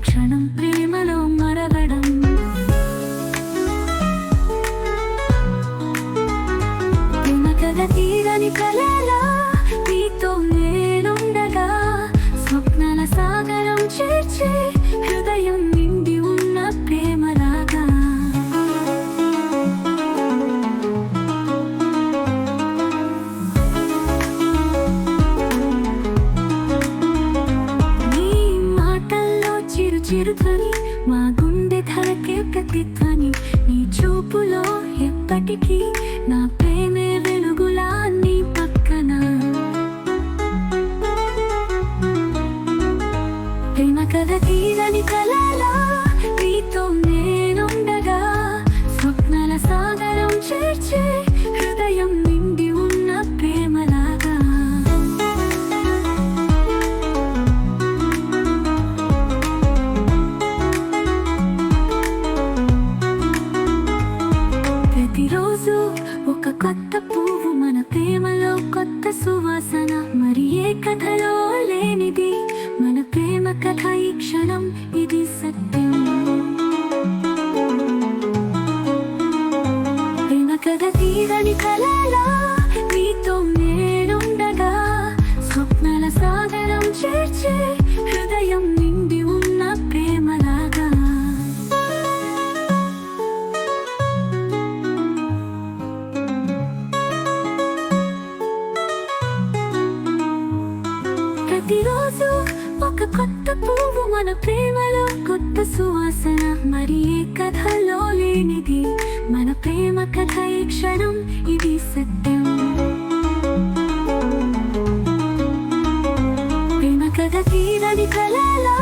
క్షణం ప్రేమలో మరగడం. ప్రేమ కథ తీరని కలలా నీతో నేనుండగా, స్వప్నాల సాగరం చేర్చే హృదయం నిండి ఉన్న ప్రేమలాగా. చిరుధ్వని మా గుండె ధరకే ప్రతిధ్వని, నీ చూపులో ఎప్పటికీ నా ప్రేమే వెలుగులా నీ పక్కన. ప్రేమ కథ తీరని కలలా నీతో నేనుండగా, స్వప్నాల సాగరం చేర్చే హృదయం నిండి ఉన్న ప్రేమలాగా. ప్రతిరోజు ఒక కొత్త పువ్వు, మన ప్రేమలో కొత్త సువాసన. మరి ఏ కథలో లేనిది మన ప్రేమ కథ, ఈ క్షణం ఇది సత్యం. ప్రేమ కథ తీరని కలలా నీతో నేనుండగా, స్వప్నాల సాగరం చేర్చే హృదయం నిండి ఉన్న ప్రేమలాగా. ప్రతిరోజు ఒక కొత్త పువ్వు, మన ప్రేమలో కొత్త సువాసన. మరి ఏ కథలో లేనిది మన ప్రేమ కథ, ఈ క్షణం ఇది సత్యం. ప్రేమ కథ తీరని కలలా